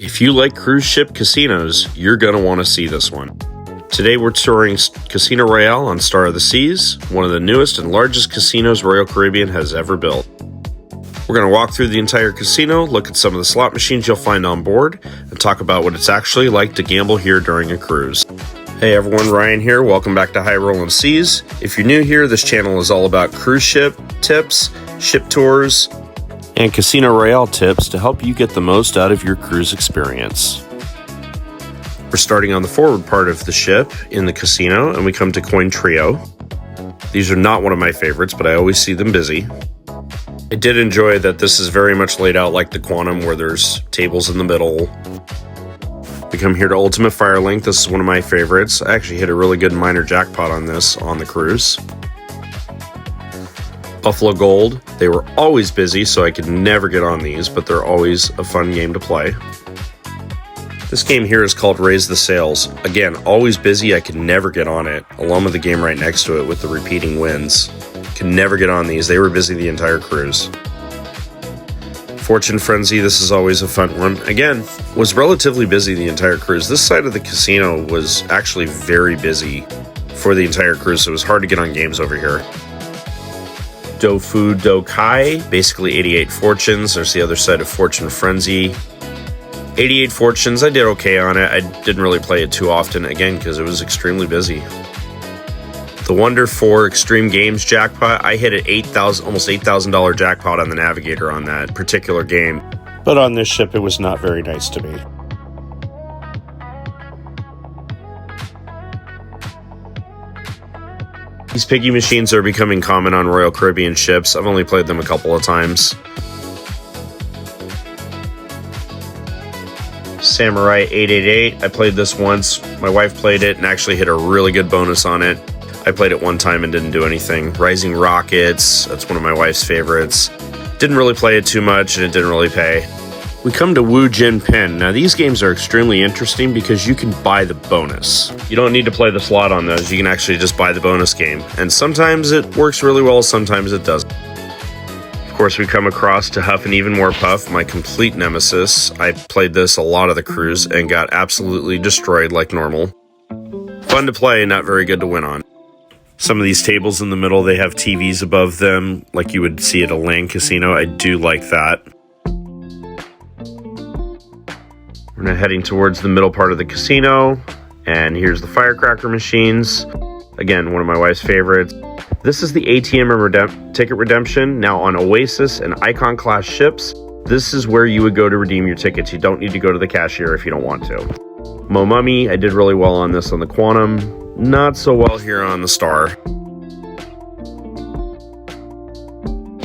If you like cruise ship casinos, you're going to want to see this one. Today we're touring Casino Royale on Star of the Seas, one of the newest and largest casinos Royal Caribbean has ever built. We're going to walk through the entire casino, look at some of the slot machines you'll find on board, and talk about what it's actually like to gamble here during a cruise. Hey everyone, Ryan here. Welcome back to High Rollin' Seas. If you're new here, this channel is all about cruise ship tips, ship tours, and Casino Royale tips to help you get the most out of your cruise experience. We're starting on the forward part of the ship in the casino, and we come to Coin Trio. These are not one of my favorites, but I always see them busy. I did enjoy that this is very much laid out like the Quantum, where there's tables in the middle. We come here to Ultimate Firelink. This is one of my favorites. I actually hit a really good minor jackpot on this on the cruise. Buffalo Gold. They were always busy, so I could never get on these, but they're always a fun game to play. This game here is called Raise the Sails. Again, always busy. I could never get on it, along with the game right next to it with the repeating wins. Could never get on these. They were busy the entire cruise. Fortune Frenzy, this is always a fun one. Again, was relatively busy the entire cruise. This side of the casino was actually very busy for the entire cruise, so it was hard to get on games over here. Do Fu Do Kai, basically 88 fortunes. There's the other side of Fortune Frenzy. 88 fortunes, I did okay on it. I didn't really play it too often, again, because it was extremely busy. The Wonder 4 Extreme Games jackpot, I hit an almost $8,000 jackpot on the Navigator on that particular game. But on this ship, it was not very nice to me. These piggy machines are becoming common on Royal Caribbean ships. I've only played them a couple of times. Samurai 888, I played this once. My wife played it and actually hit a really good bonus on it. I played it one time and didn't do anything. Rising Rockets, that's one of my wife's favorites. Didn't really play it too much and it didn't really pay. We come to Wu Jin Pin. Now these games are extremely interesting because you can buy the bonus. You don't need to play the slot on those, you can actually just buy the bonus game. And sometimes it works really well, sometimes it doesn't. Of course, we come across to Huff and Even More Puff, my complete nemesis. I played this a lot of the cruise and got absolutely destroyed like normal. Fun to play, not very good to win on. Some of these tables in the middle, they have TVs above them, like you would see at a land casino. I do like that. We're now heading towards the middle part of the casino, and here's the firecracker machines. Again, one of my wife's favorites. This is the ATM and ticket redemption. Now on Oasis and Icon class ships, this is where you would go to redeem your tickets. You don't need to go to the cashier if you don't want to. Mo Mummy, I did really well on this on the Quantum. Not so well here on the Star.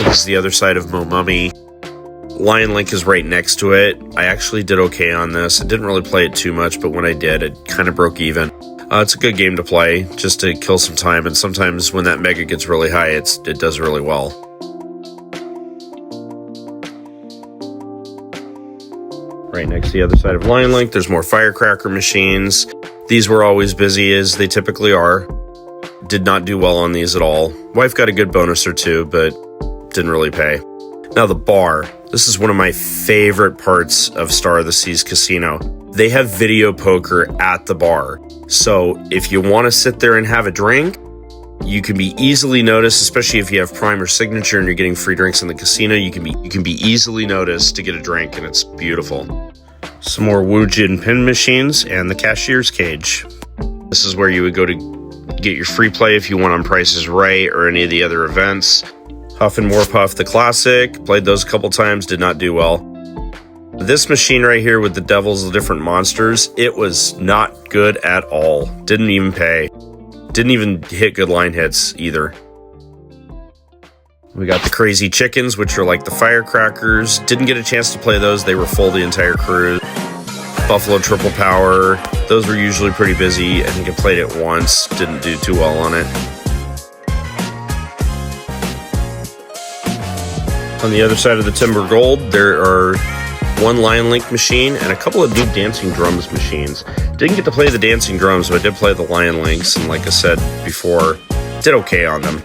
This is the other side of Mo Mummy. Lion Link is right next to it. I actually did okay on this. I didn't really play it too much, but when I did, it kind of broke even. It's a good game to play, just to kill some time, and sometimes when that mega gets really high, it does really well. Right next to the other side of Lion Link, there's more firecracker machines. These were always busy, as they typically are. Did not do well on these at all. Wife got a good bonus or two, but didn't really pay. Now the bar. This is one of my favorite parts of Star of the Seas Casino. They have video poker at the bar. So if you want to sit there and have a drink, you can be easily noticed, especially if you have Prime or Signature and you're getting free drinks in the casino. You can be easily noticed to get a drink, and it's beautiful. Some more Wu Jin Pin machines and the cashier's cage. This is where you would go to get your free play if you want on Price is Right or any of the other events. Huff and More Puff, the classic. Played those a couple times, did not do well. This machine right here with the devils, the different monsters, it was not good at all. Didn't even pay. Didn't even hit good line hits either. We got the Crazy Chickens, which are like the firecrackers. Didn't get a chance to play those. They were full the entire cruise. Buffalo Triple Power. Those were usually pretty busy. I think I played it once. Didn't do too well on it. On the other side of the Timber Gold, there are one Lion Link machine and a couple of new Dancing Drums machines. Didn't get to play the Dancing Drums, but I did play the Lion Links, and like I said before, did okay on them.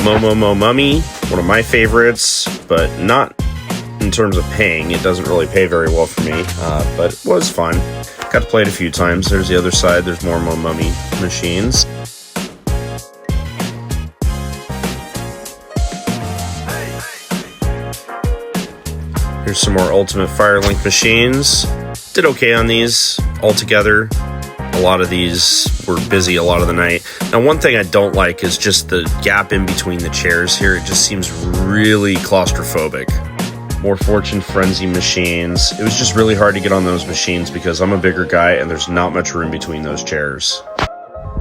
Mo Mummy, one of my favorites, but not in terms of paying. It doesn't really pay very well for me, but it was fun. Got to play it a few times. There's the other side. There's more mummy machines. Here's some more Ultimate Firelink machines. Did okay on these altogether. A lot of these were busy a lot of the night. Now, one thing I don't like is just the gap in between the chairs here. It just seems really claustrophobic. More Fortune Frenzy machines. It was just really hard to get on those machines because I'm a bigger guy and there's not much room between those chairs.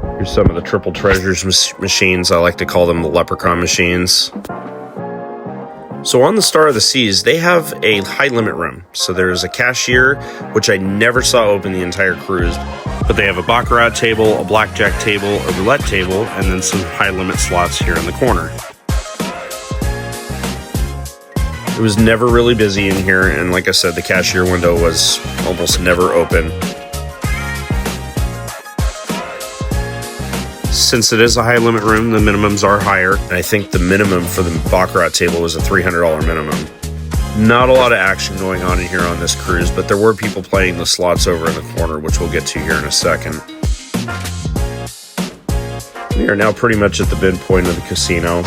Here's some of the Triple Treasures machines. I like to call them the leprechaun machines. So on the Star of the Seas, they have a high limit room. So there's a cashier, which I never saw open the entire cruise. But they have a baccarat table, a blackjack table, a roulette table, and then some high limit slots here in the corner. It was never really busy in here, and like I said, the cashier window was almost never open. Since it is a high limit room, the minimums are higher. And I think the minimum for the baccarat table was a $300 minimum. Not a lot of action going on in here on this cruise, but there were people playing the slots over in the corner, which we'll get to here in a second. We are now pretty much at the midpoint of the casino.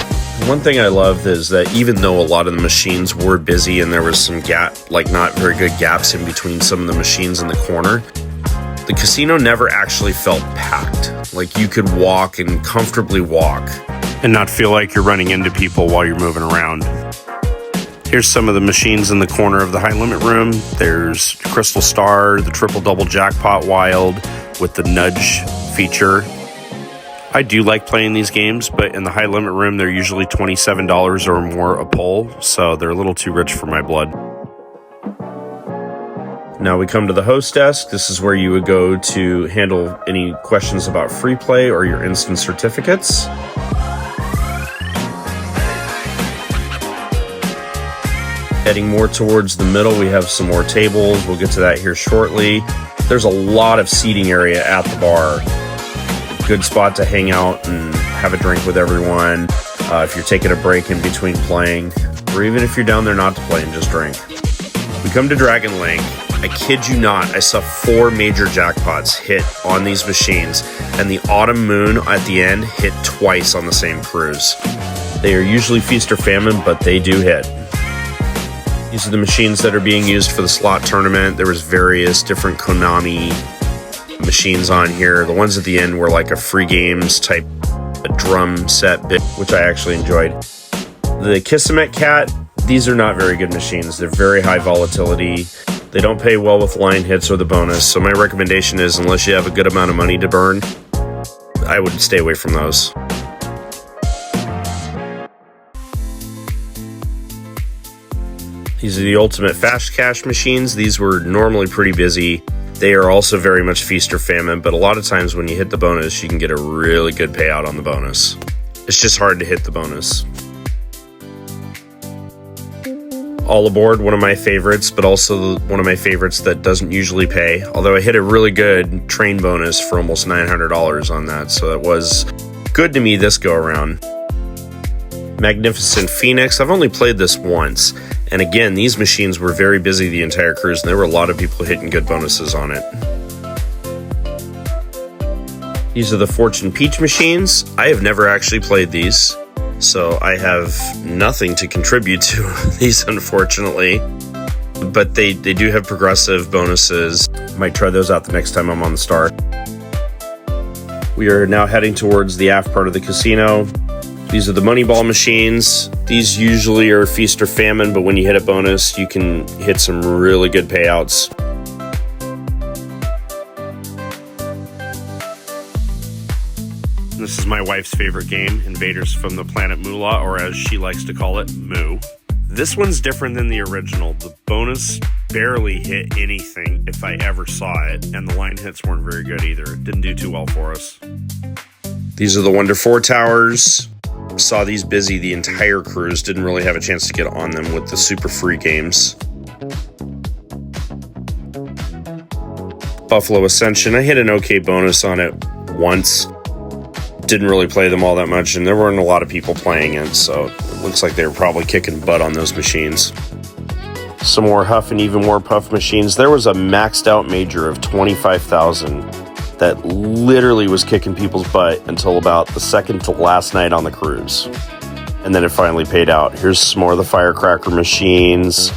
One thing I love is that even though a lot of the machines were busy and there was some not very good gaps in between some of the machines in the corner, the casino never actually felt packed. Like you could walk and comfortably walk and not feel like you're running into people while you're moving around. Here's some of the machines in the corner of the high limit room. There's Crystal Star, the Triple Double Jackpot Wild with the nudge feature. I do like playing these games, but in the high limit room, they're usually $27 or more a pull, so they're a little too rich for my blood. Now we come to the host desk. This is where you would go to handle any questions about free play or your instant certificates. Heading more towards the middle, we have some more tables. We'll get to that here shortly. There's a lot of seating area at the bar. Good spot to hang out and have a drink with everyone. If you're taking a break in between playing, or even if you're down there not to play and just drink. We come to Dragon Link. I kid you not, I saw 4 major jackpots hit on these machines, and the Autumn Moon at the end hit twice on the same cruise. They are usually feast or famine, but they do hit. These are the machines that are being used for the slot tournament. There was various different Konami machines on here. The ones at the end were like a free games type a drum set bit, which I actually enjoyed. The Kismet Cat, these are not very good machines. They're very high volatility. They don't pay well with line hits or the bonus. So my recommendation is, unless you have a good amount of money to burn, I would stay away from those. These are the Ultimate Fast Cash machines. These were normally pretty busy. They are also very much feast or famine, but a lot of times when you hit the bonus, you can get a really good payout on the bonus. It's just hard to hit the bonus. All Aboard, one of my favorites, but also one of my favorites that doesn't usually pay. Although I hit a really good train bonus for almost $900 on that, so that was good to me this go around. Magnificent Phoenix, I've only played this once. And again, these machines were very busy the entire cruise, and there were a lot of people hitting good bonuses on it. These are the Fortune Peach machines. I have never actually played these, so I have nothing to contribute to these, unfortunately. But they do have progressive bonuses. Might try those out the next time I'm on the Star. We are now heading towards the aft part of the casino. These are the Moneyball machines. These usually are feast or famine, but when you hit a bonus, you can hit some really good payouts. This is my wife's favorite game, Invaders from the Planet Moolah, or as she likes to call it, Moo. This one's different than the original. The bonus barely hit anything if I ever saw it, and the line hits weren't very good either. It didn't do too well for us. These are the Wonder 4 towers. Saw these busy the entire cruise, didn't really have a chance to get on them with the super free games. Buffalo Ascension, I hit an okay bonus on it once. Didn't really play them all that much, and there weren't a lot of people playing it, so it looks like they were probably kicking butt on those machines. Some more Huff and even more Puff machines. There was a maxed out major of 25,000 that literally was kicking people's butt until about the second to last night on the cruise. And then it finally paid out. Here's some more of the firecracker machines.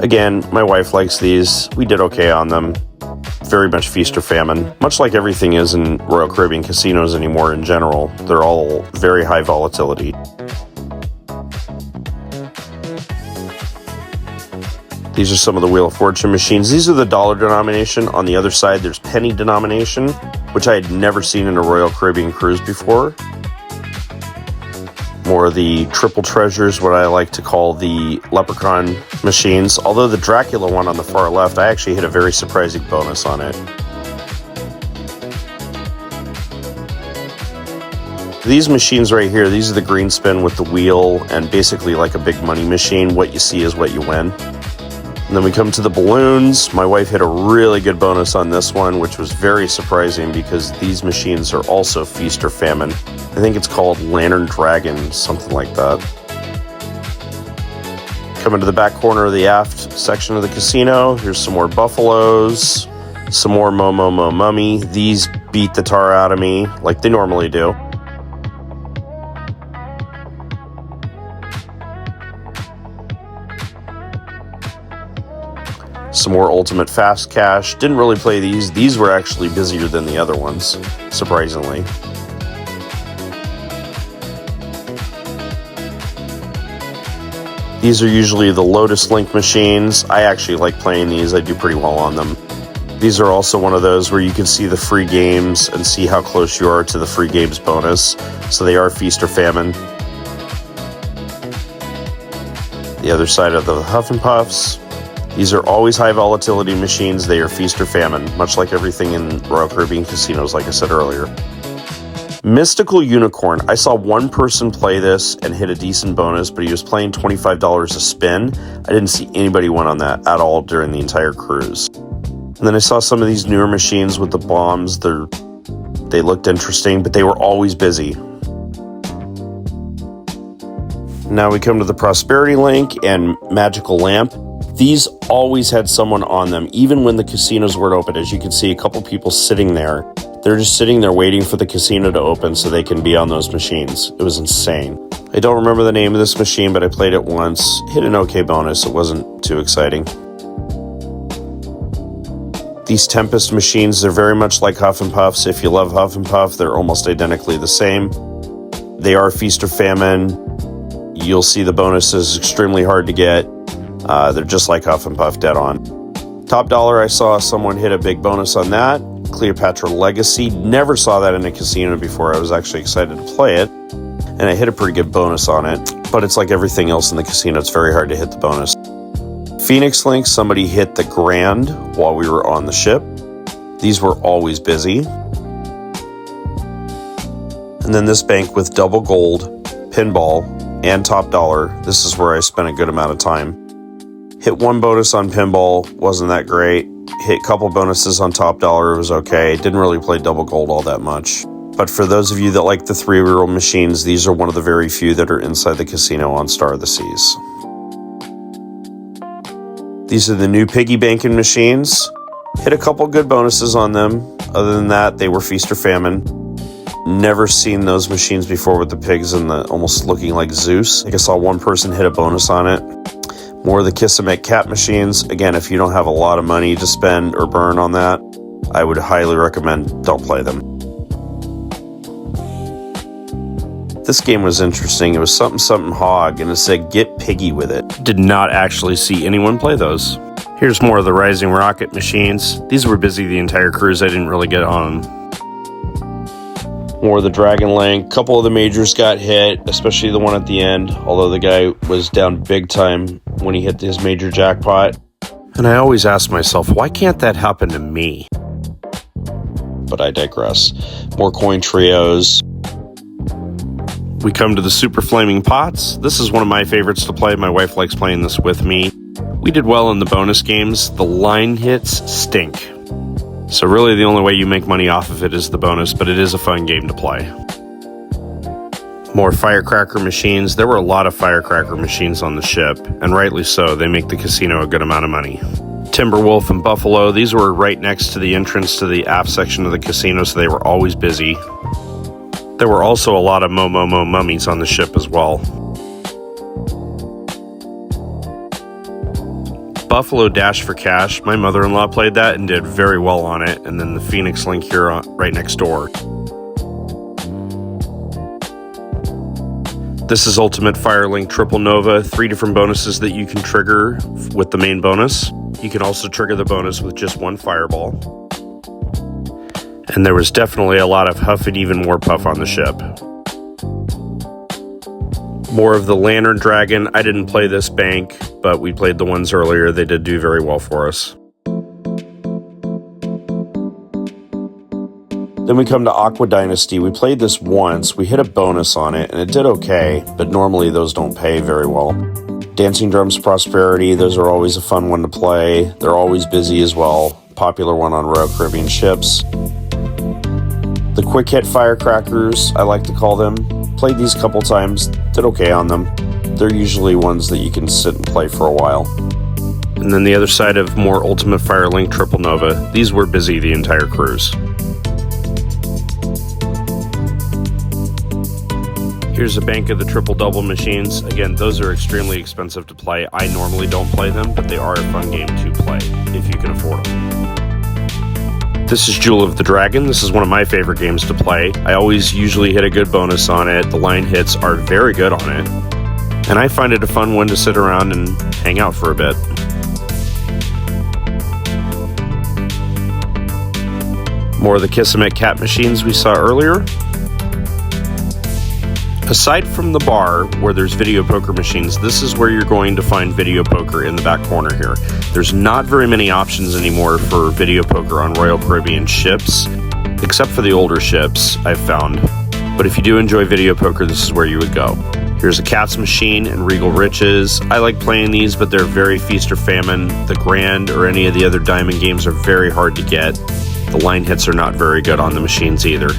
Again, my wife likes these. We did okay on them. Very much feast or famine. Much like everything is in Royal Caribbean casinos anymore in general. They're all very high volatility. These are some of the Wheel of Fortune machines. These are the dollar denomination. On the other side, there's penny denomination, which I had never seen in a Royal Caribbean cruise before. More of the triple treasures, what I like to call the leprechaun machines. Although the Dracula one on the far left, I actually hit a very surprising bonus on it. These machines right here, these are the green spin with the wheel and basically like a big money machine. What you see is what you win. And then we come to the balloons. My wife hit a really good bonus on this one, which was very surprising because these machines are also feast or famine. I think it's called Lantern Dragon, something like that. Coming to the back corner of the aft section of the casino, here's some more buffaloes, some more Mo Mummy. These beat the tar out of me like they normally do. Some more Ultimate Fast Cash. Didn't really play these. These were actually busier than the other ones, surprisingly. These are usually the Lotus Link machines. I actually like playing these. I do pretty well on them. These are also one of those where you can see the free games and see how close you are to the free games bonus. So they are feast or famine. The other side of the Huff and Puffs. These are always high volatility machines. They are feast or famine, much like everything in Royal Caribbean casinos, like I said earlier. Mystical Unicorn. I saw one person play this and hit a decent bonus, but he was playing $25 a spin. I didn't see anybody win on that at all during the entire cruise. And then I saw some of these newer machines with the bombs. They looked interesting, but they were always busy. Now we come to the Prosperity Link and Magical Lamp. These always had someone on them, even when the casinos weren't open. As you can see, a couple people sitting there. They're just sitting there waiting for the casino to open so they can be on those machines. It was insane. I don't remember the name of this machine, but I played it once. Hit an okay bonus. It wasn't too exciting. These Tempest machines, they're very much like Huff and Puffs. If you love Huff and Puff, they're almost identically the same. They are feast or famine. You'll see the bonuses extremely hard to get. They're just like Huff and Puff, dead on. Top dollar, I saw someone hit a big bonus on that. Cleopatra Legacy. Never saw that in a casino before. I was actually excited to play it. And I hit a pretty good bonus on it. But it's like everything else in the casino. It's very hard to hit the bonus. Phoenix Link, somebody hit the grand while we were on the ship. These were always busy. And then this bank with double gold, pinball, and top dollar. This is where I spent a good amount of time. Hit one bonus on pinball, wasn't that great. Hit a couple bonuses on top dollar, it was okay. Didn't really play double gold all that much. But for those of you that like the 3-roll machines, these are one of the very few that are inside the casino on Star of the Seas. These are the new piggy banking machines. Hit a couple good bonuses on them. Other than that, they were feast or famine. Never seen those machines before with the pigs and the almost looking like Zeus. I think I saw one person hit a bonus on it. More of the Kiss-A-Make cat machines. Again, if you don't have a lot of money to spend or burn on that, I would highly recommend don't play them. This game was interesting. It was something hog, and it said get piggy with it. Did not actually see anyone play those. Here's more of the Rising Rocket machines. These were busy the entire cruise. I didn't really get on them. More of the Dragon Link. Couple of the majors got hit, especially the one at the end, although the guy was down big time when he hit his major jackpot. And I always ask myself, why can't that happen to me? But I digress. More coin trios. We come to the Super Flaming Pots. This is one of my favorites to play. My wife likes playing this with me. We did well in the bonus games. The line hits stink. So really the only way you make money off of it is the bonus, but it is a fun game to play. More firecracker machines. There were a lot of firecracker machines on the ship, and rightly so. They make the casino a good amount of money. Timberwolf and Buffalo, these were right next to the entrance to the aft section of the casino, so they were always busy. There were also a lot of Mo mummies on the ship as well. Buffalo Dash for Cash. My mother-in-law played that and did very well on it, and then the Phoenix Link here right next door. This is Ultimate Firelink Triple Nova, 3 different bonuses that you can trigger with the main bonus. You can also trigger the bonus with just 1 fireball. And there was definitely a lot of huff and even more puff on the ship. More of the Lantern Dragon. I didn't play this bank, but we played the ones earlier. They did do very well for us. Then we come to Aqua Dynasty. We played this once. We hit a bonus on it, and it did okay, but normally those don't pay very well. Dancing Drums Prosperity, those are always a fun one to play. They're always busy as well. Popular one on Royal Caribbean ships. The Quick Hit Firecrackers, I like to call them. Played these a couple times, did okay on them. They're usually ones that you can sit and play for a while. And then the other side of more Ultimate Firelink Triple Nova, these were busy the entire cruise. Here's a bank of the triple double machines. Again, those are extremely expensive to play. I normally don't play them, but they are a fun game to play if you can afford them. This is Jewel of the Dragon. This is one of my favorite games to play. I always usually hit a good bonus on it. The line hits are very good on it. And I find it a fun one to sit around and hang out for a bit. More of the Kismet Cat machines we saw earlier. Aside from the bar, where there's video poker machines, this is where you're going to find video poker in the back corner here. There's not very many options anymore for video poker on Royal Caribbean ships, except for the older ships, I've found. But if you do enjoy video poker, this is where you would go. Here's a Cats machine and Regal Riches. I like playing these, but they're very feast or famine. The Grand or any of the other diamond games are very hard to get. The line hits are not very good on the machines either.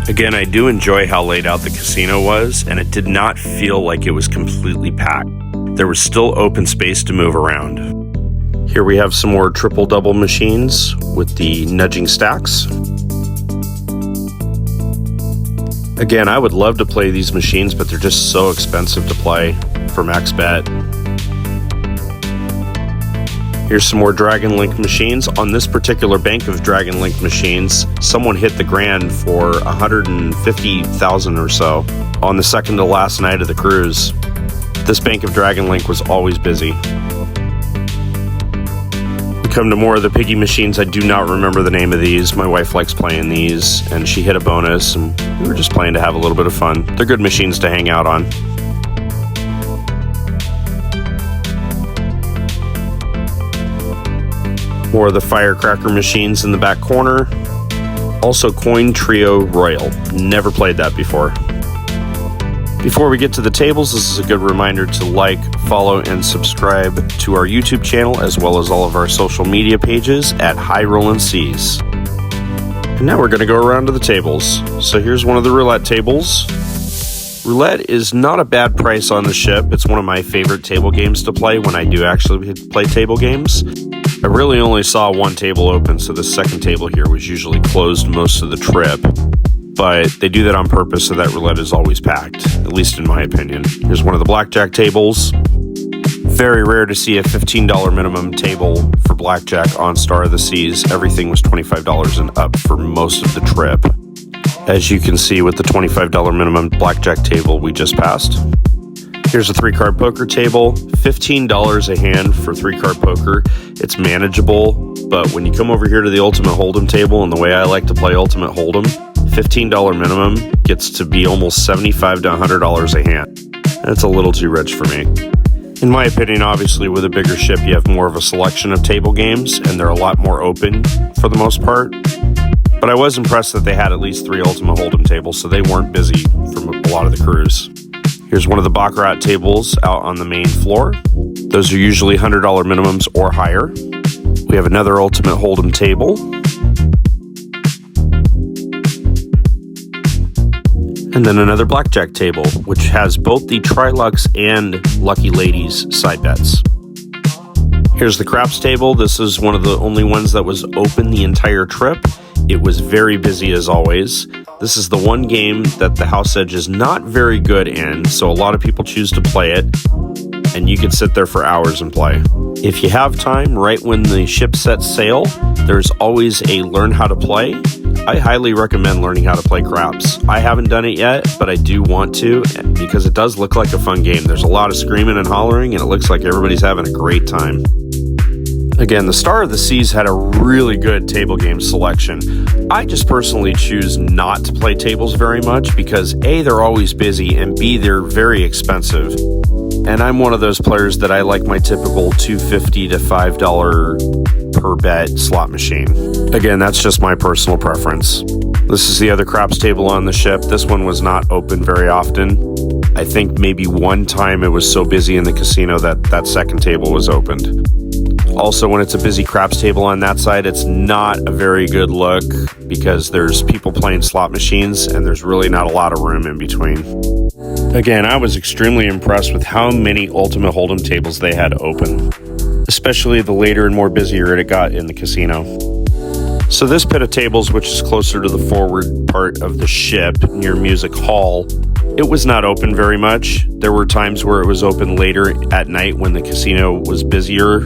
Again, I do enjoy how laid out the casino was, and it did not feel like it was completely packed. There was still open space to move around. Here we have some more triple-double machines with the nudging stacks. Again, I would love to play these machines, but they're just so expensive to play for max bet. Here's some more Dragon Link machines. On this particular bank of Dragon Link machines, someone hit the grand for $150,000 or so on the second to last night of the cruise. This bank of Dragon Link was always busy. We come to more of the piggy machines. I do not remember the name of these. My wife likes playing these, and she hit a bonus, and we were just playing to have a little bit of fun. They're good machines to hang out on. More of the firecracker machines in the back corner. Also Coin Trio Royal. Never played that before. Before we get to the tables, this is a good reminder to like, follow, and subscribe to our YouTube channel, as well as all of our social media pages at High Rollin' Seas. And now we're going to go around to the tables. So here's one of the roulette tables. Roulette is not a bad price on the ship. It's one of my favorite table games to play when I do actually play table games. I really only saw one table open, so the second table here was usually closed most of the trip. But they do that on purpose so that roulette is always packed, at least in my opinion. Here's one of the blackjack tables. Very rare to see a $15 minimum table for blackjack on Star of the Seas. Everything was $25 and up for most of the trip. As you can see with the $25 minimum blackjack table we just passed. Here's a 3-card poker table, $15 a hand for 3-card poker. It's manageable, but when you come over here to the Ultimate Hold'em table, and the way I like to play Ultimate Hold'em, $15 minimum gets to be almost $75 to $100 a hand. That's a little too rich for me. In my opinion, obviously, with a bigger ship, you have more of a selection of table games, and they're a lot more open for the most part. But I was impressed that they had at least 3 Ultimate Hold'em tables, so they weren't busy for a lot of the cruise. Here's one of the Baccarat tables out on the main floor. Those are usually $100 minimums or higher. We have another Ultimate Hold'em table. And then another blackjack table, which has both the Trilux and Lucky Ladies side bets. Here's the craps table. This is one of the only ones that was open the entire trip. It was very busy as always. This is the one game that the house edge is not very good in, so a lot of people choose to play it, and you could sit there for hours and play. If you have time, right when the ship sets sail, there's always a learn how to play. I highly recommend learning how to play craps. I haven't done it yet, but I do want to because it does look like a fun game. There's a lot of screaming and hollering, and it looks like everybody's having a great time. Again, the Star of the Seas had a really good table game selection. I just personally choose not to play tables very much because A, they're always busy, and B, they're very expensive. And I'm one of those players that I like my typical $2.50 to $5 per bet slot machine. Again, that's just my personal preference. This is the other craps table on the ship. This one was not open very often. I think maybe one time it was so busy in the casino that second table was opened. Also, when it's a busy craps table on that side, it's not a very good look because there's people playing slot machines and there's really not a lot of room in between. Again, I was extremely impressed with how many Ultimate Hold'em tables they had open, especially the later and more busier it got in the casino. So this pit of tables, which is closer to the forward part of the ship near Music Hall, it was not open very much. There were times where it was open later at night when the casino was busier,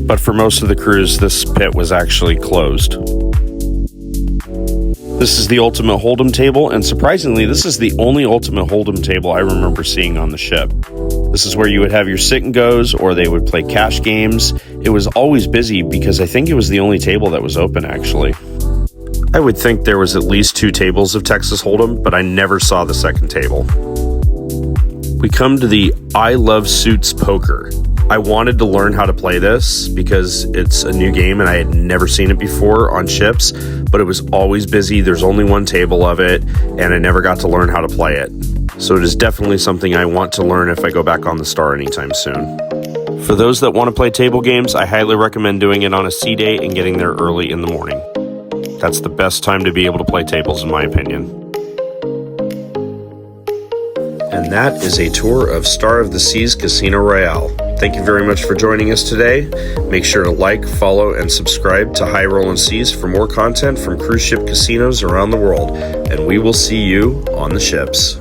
but for most of the cruise, this pit was actually closed. This is the Ultimate Hold'em table, and surprisingly, this is the only Ultimate Hold'em table I remember seeing on the ship. This is where you would have your sit and goes, or they would play cash games. It was always busy because I think it was the only table that was open, actually. I would think there was at least 2 tables of Texas Hold'em, but I never saw the second table. We come to the I Love Suits Poker. I wanted to learn how to play this because it's a new game and I had never seen it before on ships, but it was always busy. There's only one table of it, and I never got to learn how to play it. So it is definitely something I want to learn if I go back on the Star anytime soon. For those that want to play table games, I highly recommend doing it on a sea day and getting there early in the morning. That's the best time to be able to play tables, in my opinion. And that is a tour of Star of the Seas Casino Royale. Thank you very much for joining us today. Make sure to like, follow, and subscribe to High Rollin' Seas for more content from cruise ship casinos around the world. And we will see you on the ships.